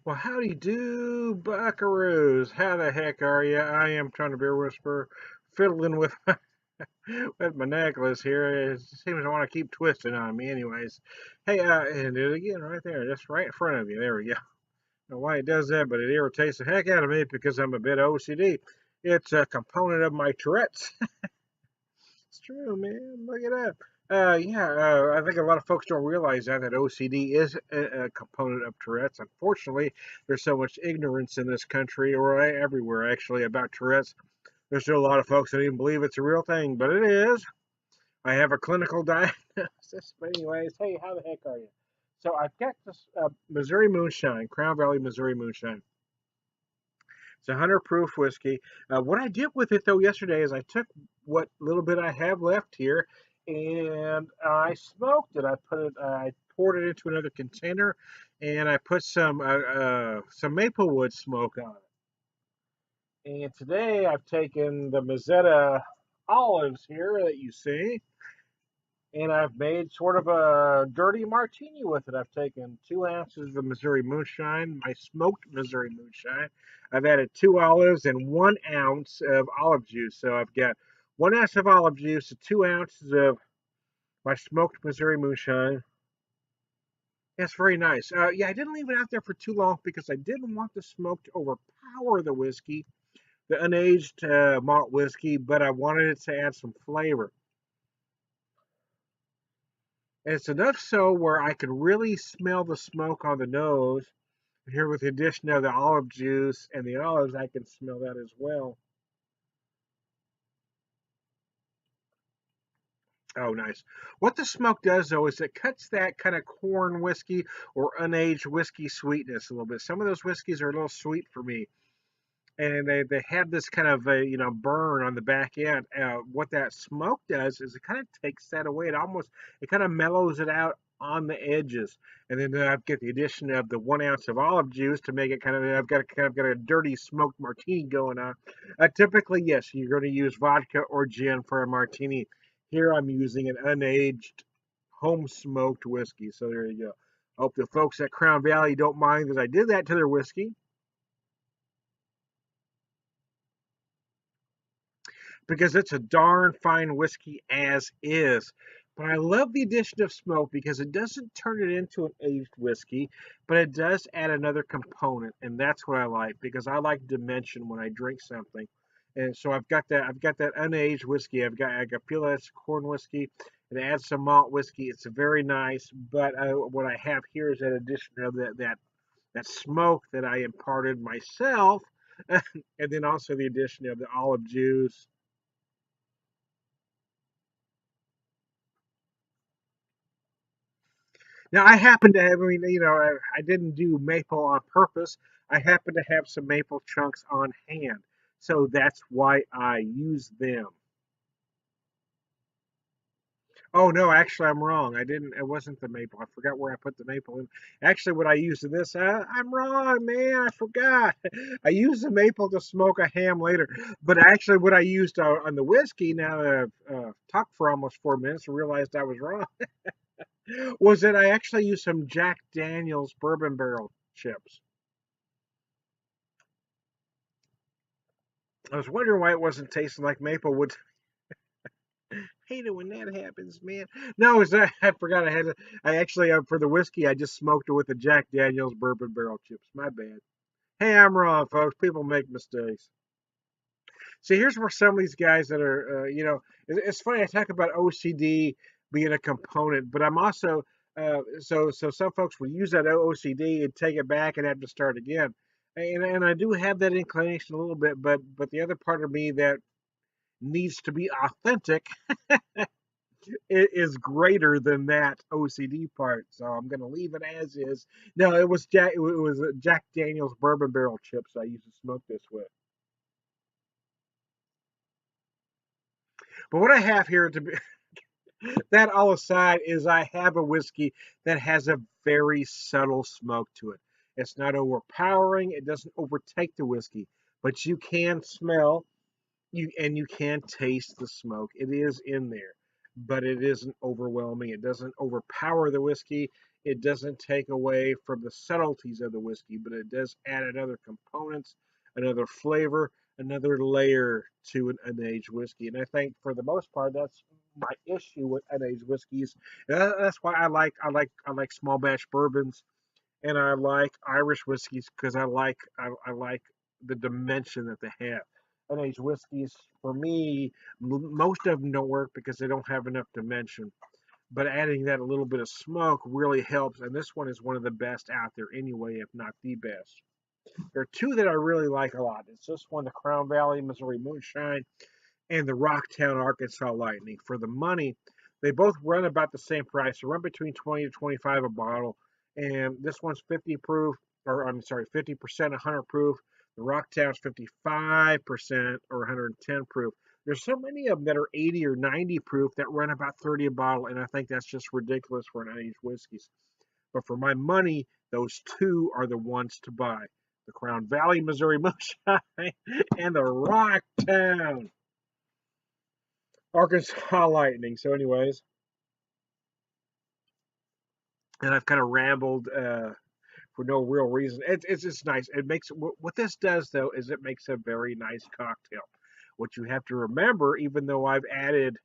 Well, howdy do, buckaroos. How the heck are you? I am trying to beer whisper, fiddling with with my necklace here. It seems to want to keep twisting on me, anyways. Hey, and do it again right there, just right in front of you. There we go. I don't know why it does that, but it irritates the heck out of me because I'm a bit OCD. It's a component of my Tourette's. It's true, man. Look at that. I think a lot of folks don't realize that OCD is a component of Tourette's. Unfortunately, there's so much ignorance in this country, or everywhere actually, about Tourette's. There's still a lot of folks that even believe it's a real thing, but it is. I have a clinical diagnosis. But anyways, hey, how the heck are you? So I've got this Missouri Moonshine, Crown Valley Missouri Moonshine. It's a 100 proof whiskey. What I did with it though yesterday is I took what little bit I have left here and I smoked it. I poured it into another container, and I put some maple wood smoke on it. And today I've taken the Mazzetta olives here that you see, and I've made sort of a dirty martini with it. I've taken 2 ounces of Missouri Moonshine, my smoked Missouri Moonshine. I've added 2 olives and 1 ounce of olive juice. So I've got 1 ounce of olive juice and 2 ounces of my smoked Missouri Moonshine. That's very nice. Yeah, I didn't leave it out there for too long because I didn't want the smoke to overpower the whiskey, the unaged malt whiskey, but I wanted it to add some flavor. And it's enough so where I could really smell the smoke on the nose. Here, with the addition of the olive juice and the olives, I can smell that as well. Oh, nice. What the smoke does, though, is it cuts that kind of corn whiskey or unaged whiskey sweetness a little bit. Some of those whiskeys are a little sweet for me, and they have this kind of burn on the back end. What that smoke does is it kind of takes that away. It kind of mellows it out on the edges, and then I get the addition of the 1 ounce of olive juice to make it I've got a dirty smoked martini going on. Typically, yes, you're going to use vodka or gin for a martini. Here I'm using an unaged home smoked whiskey. So there you go. Hope the folks at Crown Valley don't mind that I did that to their whiskey, because it's a darn fine whiskey as is. But I love the addition of smoke because it doesn't turn it into an aged whiskey, but it does add another component, and that's what I like because I like dimension when I drink something. And so I've got that unaged whiskey. I got feel that's corn whiskey. It adds some malt whiskey. It's very nice. But what I have here is that addition of that smoke that I imparted myself, and then also the addition of the olive juice. Now, I happen to have, I didn't do maple on purpose. I happen to have some maple chunks on hand. So that's why I use them. Oh, no, actually, I'm wrong. It wasn't the maple. I forgot where I put the maple in. Actually, what I used in this, I'm wrong, man. I forgot. I used the maple to smoke a ham later. But actually, what I used on the whiskey, now that I've talked for almost 4 minutes and realized I was wrong, was that I actually used some Jack Daniels bourbon barrel chips. I was wondering why it wasn't tasting like Maplewood. Hate it when that happens, man. No, is that I forgot I had to. I actually for the whiskey I just smoked it with the Jack Daniels bourbon barrel chips. My bad. Hey, I'm wrong, folks. People make mistakes. See, here's where some of these guys that are, it's funny. I talk about OCD being a component, but I'm also so some folks will use that OCD and take it back and have to start again. And I do have that inclination a little bit, but the other part of me that needs to be authentic is greater than that OCD part. So I'm going to leave it as is. No, it was Jack Daniel's bourbon barrel chips I used to smoke this with. But what I have here to be that all aside is I have a whiskey that has a very subtle smoke to it. It's not overpowering. It doesn't overtake the whiskey, but you can smell you can taste the smoke. It is in there, but it isn't overwhelming. It doesn't overpower the whiskey. It doesn't take away from the subtleties of the whiskey, but it does add another components, another flavor, another layer to an unaged whiskey. And I think for the most part, that's my issue with unaged whiskeys. That's why I like small batch bourbons, and I like Irish whiskeys because I like the dimension that they have. Unaged whiskeys, for me, most of them don't work because they don't have enough dimension. But adding that a little bit of smoke really helps, and this one is one of the best out there anyway, if not the best. There are two that I really like a lot. It's this one, the Crown Valley Missouri Moonshine, and the Rocktown Arkansas Lightning. For the money, they both run about the same price. They run between 20 to 25 a bottle, and this one's 50 proof, or I'm sorry, 50%, 100 proof. The Rocktown's 55% or 110 proof. There's so many of them that are 80 or 90 proof that run about 30 a bottle, and I think that's just ridiculous for an unaged whiskeys. But for my money, those two are the ones to buy: the Crown Valley Missouri Moonshine and the Rocktown Arkansas Lightning. So, anyways, and I've kind of rambled for no real reason. It's just nice. It makes what this does though is it makes a very nice cocktail. What you have to remember, even though I've added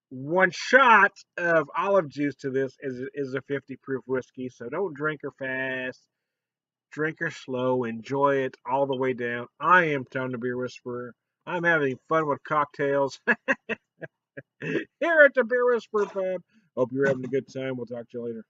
one shot of olive juice to this, is a 50 proof whiskey. So don't drink her fast. Drink her slow. Enjoy it all the way down. I am Tom the Beer Whisperer. I'm having fun with cocktails here at the Beer Whisperer Pub. Hope you're having a good time. We'll talk to you later.